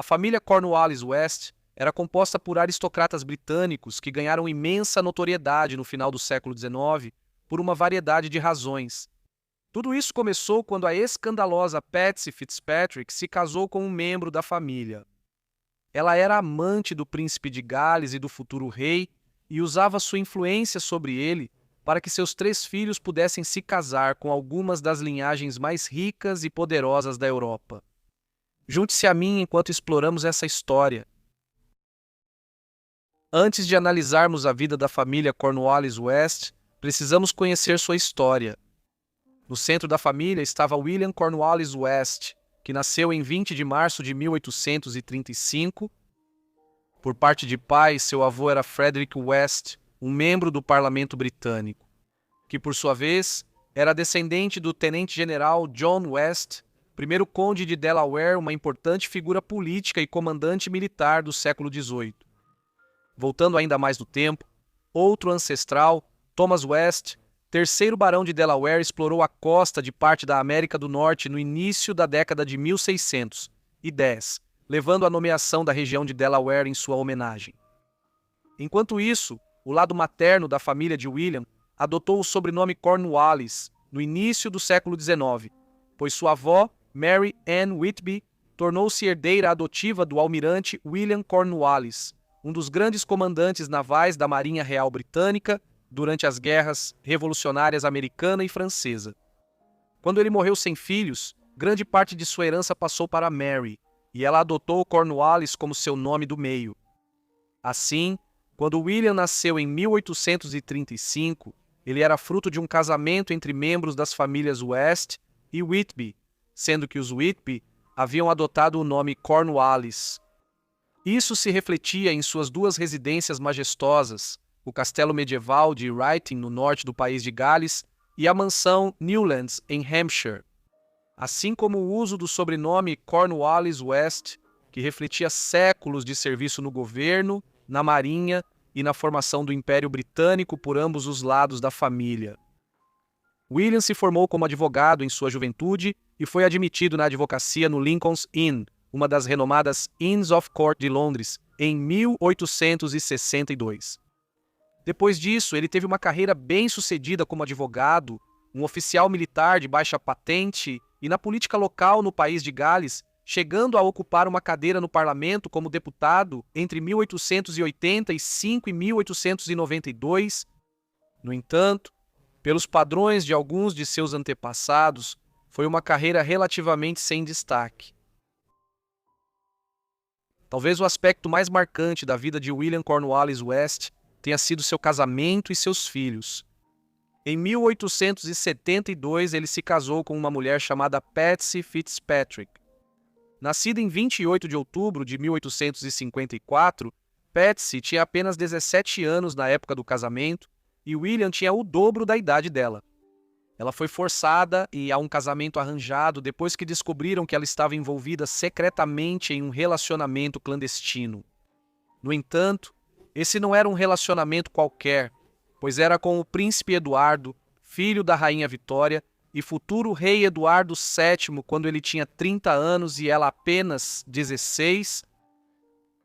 A família Cornwallis West era composta por aristocratas britânicos que ganharam imensa notoriedade no final do século XIX por uma variedade de razões. Tudo isso começou quando a escandalosa Patsy Fitzpatrick se casou com um membro da família. Ela era amante do príncipe de Gales e do futuro rei e usava sua influência sobre ele para que seus 3 filhos pudessem se casar com algumas das linhagens mais ricas e poderosas da Europa. Junte-se a mim enquanto exploramos essa história. Antes de analisarmos a vida da família Cornwallis West, precisamos conhecer sua história. No centro da família estava William Cornwallis West, que nasceu em 20 de março de 1835. Por parte de pai, seu avô era Frederick West, um membro do parlamento britânico, que por sua vez era descendente do tenente-general John West, primeiro conde de Delaware, uma importante figura política e comandante militar do século XVIII. Voltando ainda mais no tempo, outro ancestral, Thomas West, terceiro barão de Delaware, explorou a costa de parte da América do Norte no início da década de 1610, levando a nomeação da região de Delaware em sua homenagem. Enquanto isso, o lado materno da família de William adotou o sobrenome Cornwallis no início do século XIX, pois sua avó, Mary Ann Whitby, tornou-se herdeira adotiva do almirante William Cornwallis, um dos grandes comandantes navais da Marinha Real Britânica durante as guerras revolucionárias americana e francesa. Quando ele morreu sem filhos, grande parte de sua herança passou para Mary, e ela adotou Cornwallis como seu nome do meio. Assim, quando William nasceu em 1835, ele era fruto de um casamento entre membros das famílias West e Whitby, sendo que os Whitby haviam adotado o nome Cornwallis. Isso se refletia em suas 2 residências majestosas, o castelo medieval de Wrighting, no norte do país de Gales, e a mansão Newlands, em Hampshire, assim como o uso do sobrenome Cornwallis West, que refletia séculos de serviço no governo, na marinha e na formação do Império Britânico por ambos os lados da família. William se formou como advogado em sua juventude e foi admitido na advocacia no Lincoln's Inn, uma das renomadas Inns of Court de Londres, em 1862. Depois disso, ele teve uma carreira bem-sucedida como advogado, um oficial militar de baixa patente e na política local no país de Gales, chegando a ocupar uma cadeira no parlamento como deputado entre 1885 e 1892. No entanto, pelos padrões de alguns de seus antepassados, foi uma carreira relativamente sem destaque. Talvez o aspecto mais marcante da vida de William Cornwallis West tenha sido seu casamento e seus filhos. Em 1872, ele se casou com uma mulher chamada Patsy Fitzpatrick. Nascida em 28 de outubro de 1854, Patsy tinha apenas 17 anos na época do casamento e William tinha o dobro da idade dela. Ela foi forçada a um casamento arranjado depois que descobriram que ela estava envolvida secretamente em um relacionamento clandestino. No entanto, esse não era um relacionamento qualquer, pois era com o príncipe Eduardo, filho da rainha Vitória, e futuro rei Eduardo VII quando ele tinha 30 anos e ela apenas 16.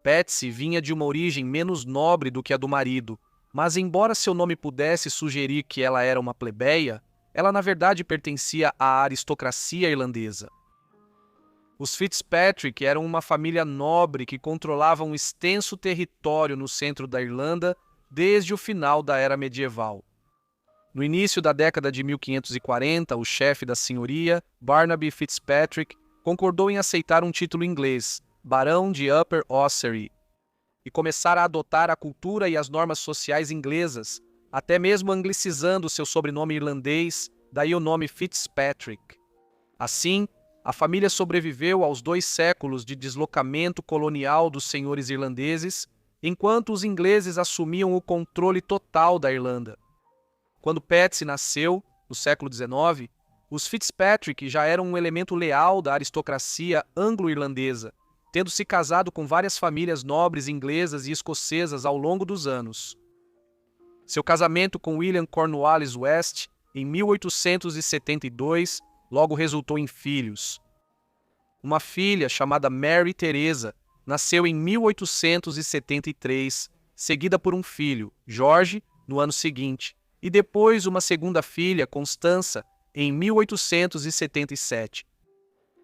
Patsy vinha de uma origem menos nobre do que a do marido, mas embora seu nome pudesse sugerir que ela era uma plebeia, ela na verdade pertencia à aristocracia irlandesa. Os Fitzpatrick eram uma família nobre que controlava um extenso território no centro da Irlanda desde o final da Era Medieval. No início da década de 1540, o chefe da senhoria, Barnaby Fitzpatrick, concordou em aceitar um título inglês, Barão de Upper Ossory, e começar a adotar a cultura e as normas sociais inglesas, até mesmo anglicizando seu sobrenome irlandês, daí o nome Fitzpatrick. Assim, a família sobreviveu aos 2 séculos de deslocamento colonial dos senhores irlandeses, enquanto os ingleses assumiam o controle total da Irlanda. Quando Patsy nasceu, no século XIX, os Fitzpatrick já eram um elemento leal da aristocracia anglo-irlandesa, tendo se casado com várias famílias nobres inglesas e escocesas ao longo dos anos. Seu casamento com William Cornwallis West, em 1872, logo resultou em filhos. Uma filha chamada Mary Teresa, nasceu em 1873, seguida por um filho, George, no ano seguinte, e depois uma segunda filha, Constança, em 1877.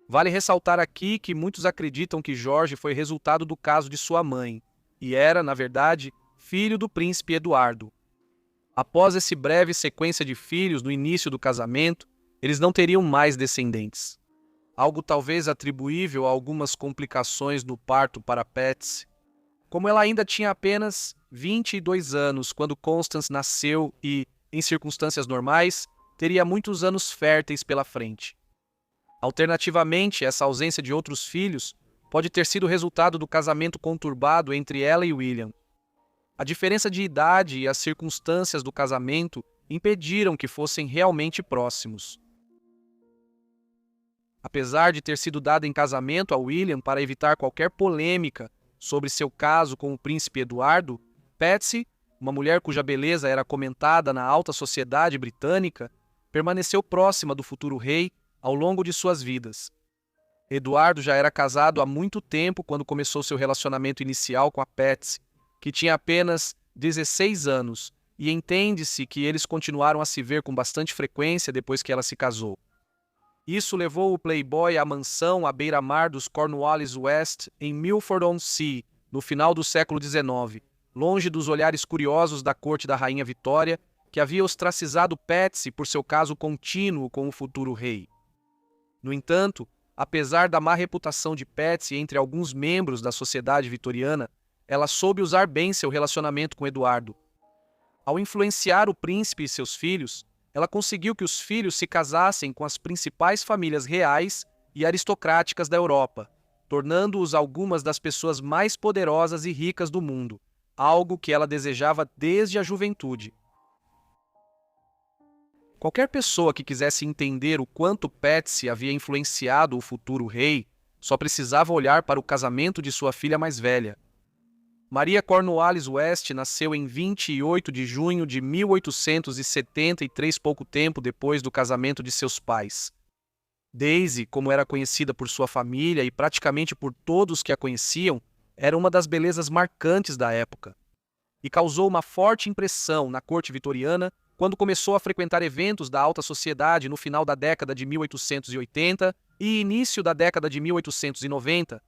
Vale ressaltar aqui que muitos acreditam que Jorge foi resultado do caso de sua mãe, e era, na verdade, filho do príncipe Eduardo. Após essa breve sequência de filhos no início do casamento, eles não teriam mais descendentes. Algo talvez atribuível a algumas complicações no parto para Patsy. Como ela ainda tinha apenas 22 anos quando Constance nasceu e, em circunstâncias normais, teria muitos anos férteis pela frente. Alternativamente, essa ausência de outros filhos pode ter sido resultado do casamento conturbado entre ela e William. A diferença de idade e as circunstâncias do casamento impediram que fossem realmente próximos. Apesar de ter sido dada em casamento a William para evitar qualquer polêmica sobre seu caso com o príncipe Eduardo, Patsy, uma mulher cuja beleza era comentada na alta sociedade britânica, permaneceu próxima do futuro rei ao longo de suas vidas. Eduardo já era casado há muito tempo quando começou seu relacionamento inicial com a Patsy, que tinha apenas 16 anos, e entende-se que eles continuaram a se ver com bastante frequência depois que ela se casou. Isso levou o playboy à mansão à beira-mar dos Cornwallis West, em Milford-on-Sea, no final do século XIX, longe dos olhares curiosos da corte da Rainha Vitória, que havia ostracizado Patsy por seu caso contínuo com o futuro rei. No entanto, apesar da má reputação de Patsy entre alguns membros da sociedade vitoriana, ela soube usar bem seu relacionamento com Eduardo. Ao influenciar o príncipe e seus filhos, ela conseguiu que os filhos se casassem com as principais famílias reais e aristocráticas da Europa, tornando-os algumas das pessoas mais poderosas e ricas do mundo, algo que ela desejava desde a juventude. Qualquer pessoa que quisesse entender o quanto Patsy havia influenciado o futuro rei, só precisava olhar para o casamento de sua filha mais velha. Maria Cornwallis West nasceu em 28 de junho de 1873, pouco tempo depois do casamento de seus pais. Daisy, como era conhecida por sua família e praticamente por todos que a conheciam, era uma das belezas marcantes da época, e causou uma forte impressão na corte vitoriana quando começou a frequentar eventos da alta sociedade no final da década de 1880 e início da década de 1890.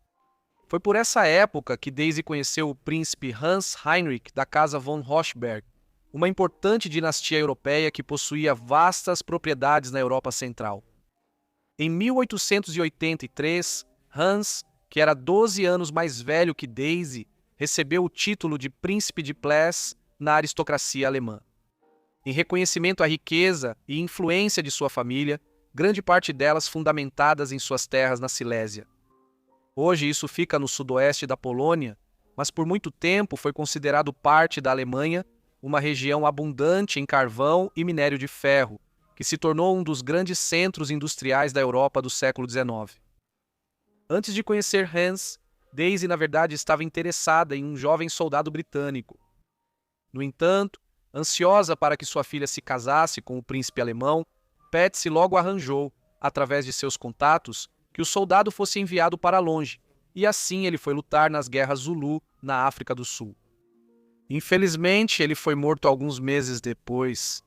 Foi por essa época que Daisy conheceu o príncipe Hans Heinrich da casa von Rochberg, uma importante dinastia europeia que possuía vastas propriedades na Europa Central. Em 1883, Hans, que era 12 anos mais velho que Daisy, recebeu o título de príncipe de Pless na aristocracia alemã. Em reconhecimento à riqueza e influência de sua família, grande parte delas fundamentadas em suas terras na Silésia. Hoje isso fica no sudoeste da Polônia, mas por muito tempo foi considerado parte da Alemanha, uma região abundante em carvão e minério de ferro, que se tornou um dos grandes centros industriais da Europa do século XIX. Antes de conhecer Hans, Daisy na verdade estava interessada em um jovem soldado britânico. No entanto, ansiosa para que sua filha se casasse com o príncipe alemão, Patsy logo arranjou, através de seus contatos, que o soldado fosse enviado para longe, e assim ele foi lutar nas guerras Zulu, na África do Sul. Infelizmente, ele foi morto alguns meses depois.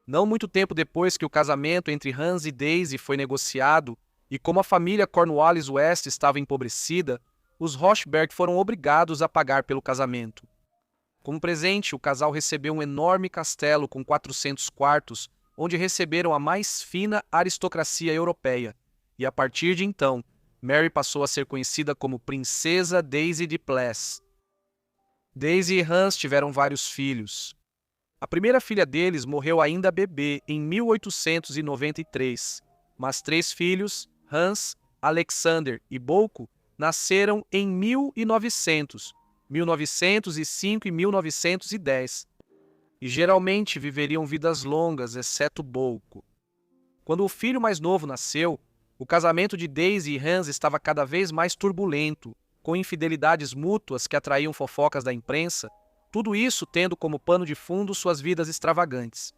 Não muito tempo depois que o casamento entre Hans e Daisy foi negociado, e como a família Cornwallis West estava empobrecida, os Rochberg foram obrigados a pagar pelo casamento. Como presente, o casal recebeu um enorme castelo com 400 quartos, onde receberam a mais fina aristocracia europeia, e a partir de então, Mary passou a ser conhecida como Princesa Daisy de Pless. Daisy e Hans tiveram vários filhos. A primeira filha deles morreu ainda bebê em 1893, mas 3 filhos, Hans, Alexander e Bouco, nasceram em 1900, 1905 e 1910, e geralmente viveriam vidas longas, exceto Bouco. Quando o filho mais novo nasceu, o casamento de Daisy e Hans estava cada vez mais turbulento, com infidelidades mútuas que atraíam fofocas da imprensa, tudo isso tendo como pano de fundo suas vidas extravagantes.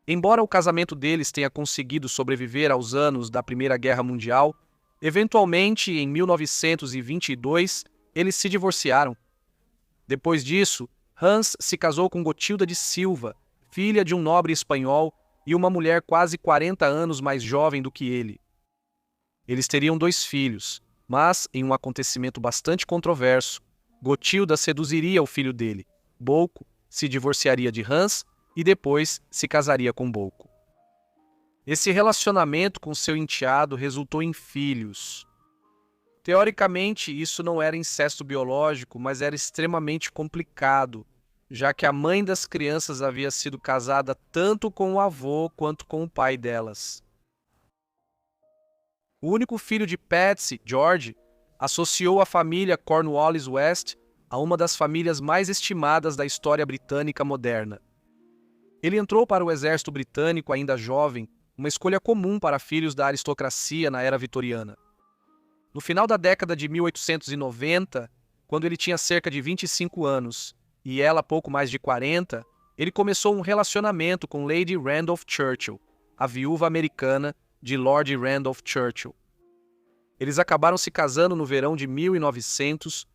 Embora o casamento deles tenha conseguido sobreviver aos anos da Primeira Guerra Mundial, Eventualmente, em 1922, eles se divorciaram. Depois disso, Hans se casou com Gotilda de Silva, filha de um nobre espanhol e uma mulher quase 40 anos mais jovem do que ele. Eles teriam 2 filhos, mas, em um acontecimento bastante controverso, Gotilda seduziria o filho dele, Bouco, se divorciaria de Hans e depois se casaria com Bouco. Esse relacionamento com seu enteado resultou em filhos. Teoricamente, isso não era incesto biológico, mas era extremamente complicado, já que a mãe das crianças havia sido casada tanto com o avô quanto com o pai delas. O único filho de Patsy, George, associou a família Cornwallis West a uma das famílias mais estimadas da história britânica moderna. Ele entrou para o exército britânico ainda jovem, uma escolha comum para filhos da aristocracia na era vitoriana. No final da década de 1890, quando ele tinha cerca de 25 anos e ela pouco mais de 40, ele começou um relacionamento com Lady Randolph Churchill, a viúva americana de Lord Randolph Churchill. Eles acabaram se casando no verão de 1900.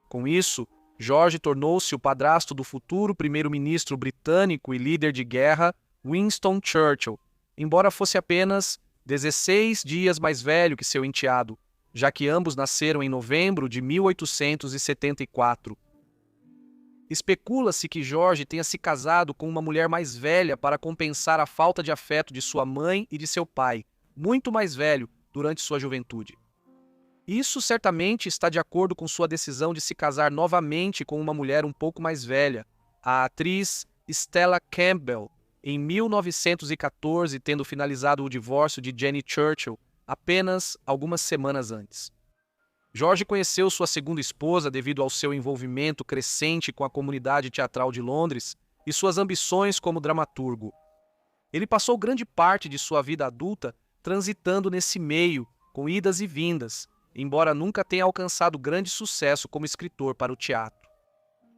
Com isso, George tornou-se o padrasto do futuro primeiro-ministro britânico e líder de guerra Winston Churchill, embora fosse apenas 16 dias mais velho que seu enteado, já que ambos nasceram em novembro de 1874. Especula-se que George tenha se casado com uma mulher mais velha para compensar a falta de afeto de sua mãe e de seu pai, muito mais velho, durante sua juventude. Isso certamente está de acordo com sua decisão de se casar novamente com uma mulher um pouco mais velha, a atriz Stella Campbell, em 1914, tendo finalizado o divórcio de Jenny Churchill apenas algumas semanas antes. George conheceu sua segunda esposa devido ao seu envolvimento crescente com a comunidade teatral de Londres e suas ambições como dramaturgo. Ele passou grande parte de sua vida adulta transitando nesse meio, com idas e vindas, embora nunca tenha alcançado grande sucesso como escritor para o teatro.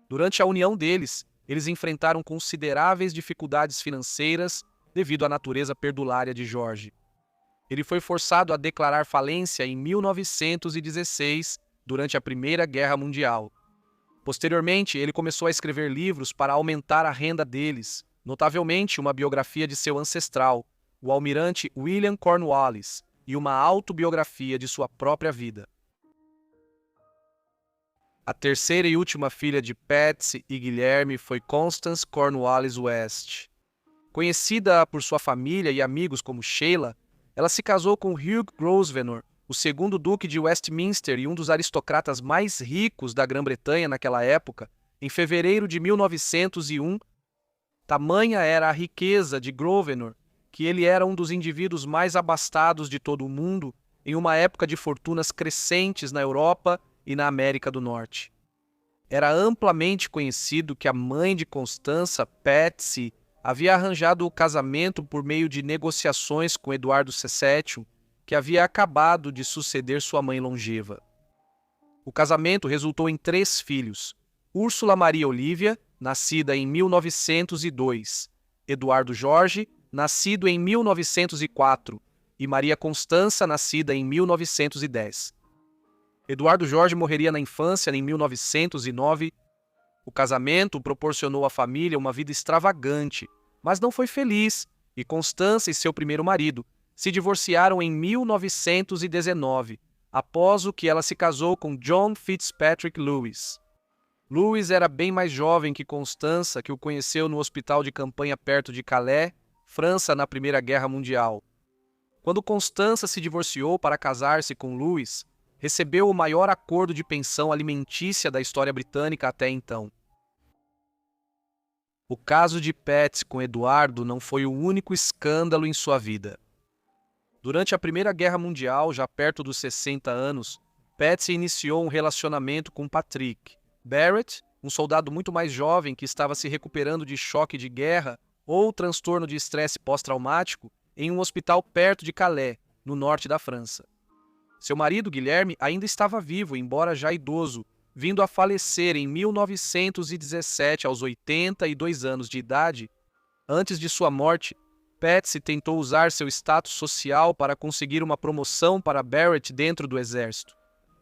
Durante a união deles, eles enfrentaram consideráveis dificuldades financeiras devido à natureza perdulária de George. Ele foi forçado a declarar falência em 1916, durante a Primeira Guerra Mundial. Posteriormente, ele começou a escrever livros para aumentar a renda deles, notavelmente uma biografia de seu ancestral, o almirante William Cornwallis, e uma autobiografia de sua própria vida. A terceira e última filha de Patsy e Guilherme foi Constance Cornwallis West. Conhecida por sua família e amigos como Sheila, ela se casou com Hugh Grosvenor, o segundo duque de Westminster e um dos aristocratas mais ricos da Grã-Bretanha naquela época, em fevereiro de 1901. Tamanha era a riqueza de Grosvenor que ele era um dos indivíduos mais abastados de todo o mundo em uma época de fortunas crescentes na Europa e na América do Norte. Era amplamente conhecido que a mãe de Constança, Patsy, havia arranjado o casamento por meio de negociações com Eduardo VII, que havia acabado de suceder sua mãe longeva. O casamento resultou em 3 filhos: Úrsula Maria Olívia, nascida em 1902, Eduardo Jorge, nascido em 1904, e Maria Constança, nascida em 1910. Eduardo Jorge morreria na infância em 1909. O casamento proporcionou à família uma vida extravagante, mas não foi feliz, e Constança e seu primeiro marido se divorciaram em 1919, após o que ela se casou com John Fitzpatrick Lewis. Lewis era bem mais jovem que Constança, que o conheceu no hospital de campanha perto de Calais, França, na Primeira Guerra Mundial. Quando Constança se divorciou para casar-se com Lewis, recebeu o maior acordo de pensão alimentícia da história britânica até então. O caso de Patsy com Eduardo não foi o único escândalo em sua vida. Durante a Primeira Guerra Mundial, já perto dos 60 anos, Patsy iniciou um relacionamento com Patrick Barrett, um soldado muito mais jovem que estava se recuperando de choque de guerra ou transtorno de estresse pós-traumático em um hospital perto de Calais, no norte da França. Seu marido, Guilherme, ainda estava vivo, embora já idoso, vindo a falecer em 1917 aos 82 anos de idade. Antes de sua morte, Patsy tentou usar seu status social para conseguir uma promoção para Barrett dentro do exército.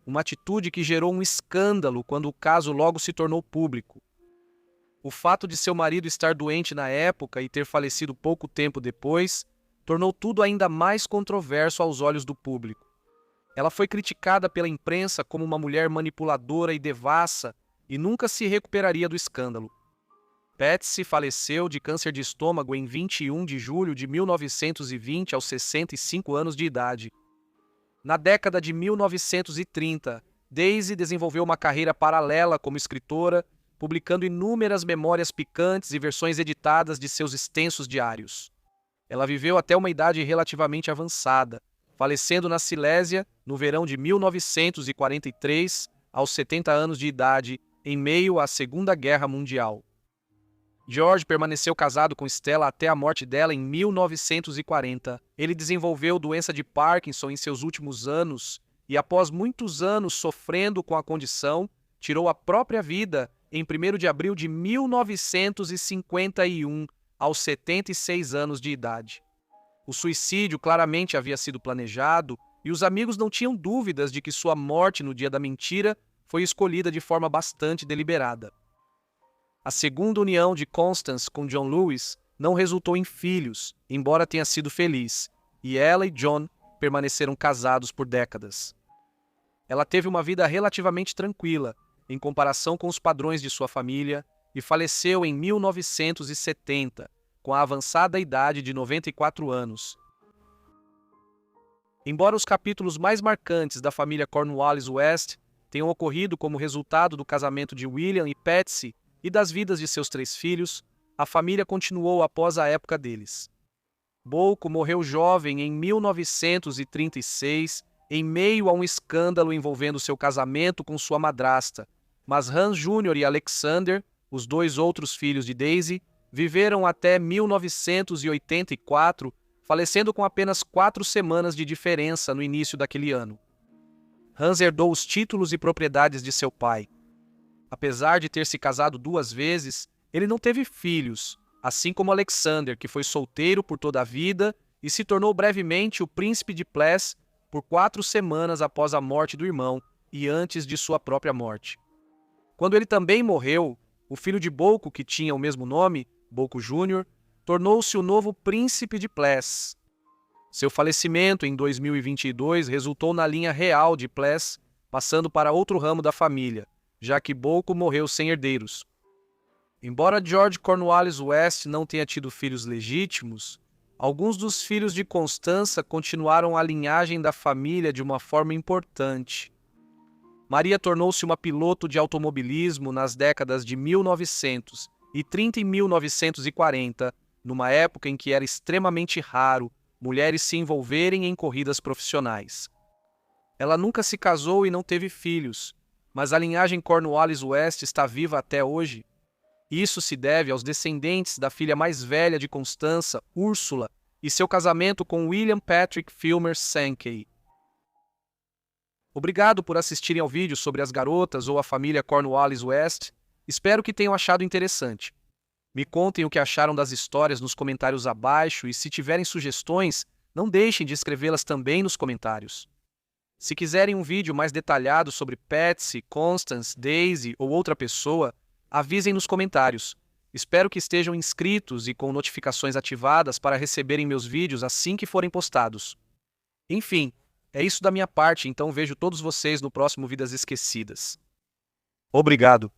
Uma atitude que gerou um escândalo quando o caso logo se tornou público. O fato de seu marido estar doente na época e ter falecido pouco tempo depois tornou tudo ainda mais controverso aos olhos do público. Ela foi criticada pela imprensa como uma mulher manipuladora e devassa e nunca se recuperaria do escândalo. Patsy faleceu de câncer de estômago em 21 de julho de 1920 aos 65 anos de idade. Na década de 1930, Daisy desenvolveu uma carreira paralela como escritora, publicando inúmeras memórias picantes e versões editadas de seus extensos diários. Ela viveu até uma idade relativamente avançada, falecendo na Silésia no verão de 1943, aos 70 anos de idade, em meio à Segunda Guerra Mundial. George permaneceu casado com Stella até a morte dela em 1940. Ele desenvolveu doença de Parkinson em seus últimos anos e, após muitos anos sofrendo com a condição, tirou a própria vida em 1º de abril de 1951, aos 76 anos de idade. O suicídio claramente havia sido planejado e os amigos não tinham dúvidas de que sua morte no dia da mentira foi escolhida de forma bastante deliberada. A segunda união de Constance com John Lewis não resultou em filhos, embora tenha sido feliz, e ela e John permaneceram casados por décadas. Ela teve uma vida relativamente tranquila, em comparação com os padrões de sua família, e faleceu em 1970, com a avançada idade de 94 anos. Embora os capítulos mais marcantes da família Cornwallis West tenham ocorrido como resultado do casamento de William e Patsy e das vidas de seus 3 filhos, a família continuou após a época deles. Bolko morreu jovem em 1936, em meio a um escândalo envolvendo seu casamento com sua madrasta, mas Hans Jr. e Alexander, os 2 outros filhos de Daisy, viveram até 1984, falecendo com apenas 4 semanas de diferença no início daquele ano. Hans herdou os títulos e propriedades de seu pai. Apesar de ter se casado 2 vezes, ele não teve filhos, assim como Alexander, que foi solteiro por toda a vida e se tornou brevemente o príncipe de Pless por 4 semanas após a morte do irmão e antes de sua própria morte. Quando ele também morreu, o filho de Bolko, que tinha o mesmo nome, Bolko Jr., tornou-se o novo príncipe de Pless. Seu falecimento em 2022 resultou na linha real de Pless, passando para outro ramo da família, já que Bolko morreu sem herdeiros. Embora George Cornwallis West não tenha tido filhos legítimos, alguns dos filhos de Constança continuaram a linhagem da família de uma forma importante. Maria tornou-se uma piloto de automobilismo nas décadas de 1930 e 1940, numa época em que era extremamente raro mulheres se envolverem em corridas profissionais. Ela nunca se casou e não teve filhos, mas a linhagem Cornwallis West está viva até hoje. Isso se deve aos descendentes da filha mais velha de Constança, Úrsula, e seu casamento com William Patrick Filmer Sankey. Obrigado por assistirem ao vídeo sobre as garotas ou a família Cornwallis West. Espero que tenham achado interessante. Me contem o que acharam das histórias nos comentários abaixo e se tiverem sugestões, não deixem de escrevê-las também nos comentários. Se quiserem um vídeo mais detalhado sobre Patsy, Constance, Daisy ou outra pessoa, avisem nos comentários. Espero que estejam inscritos e com notificações ativadas para receberem meus vídeos assim que forem postados. Enfim, é isso da minha parte, então vejo todos vocês no próximo Vidas Esquecidas. Obrigado!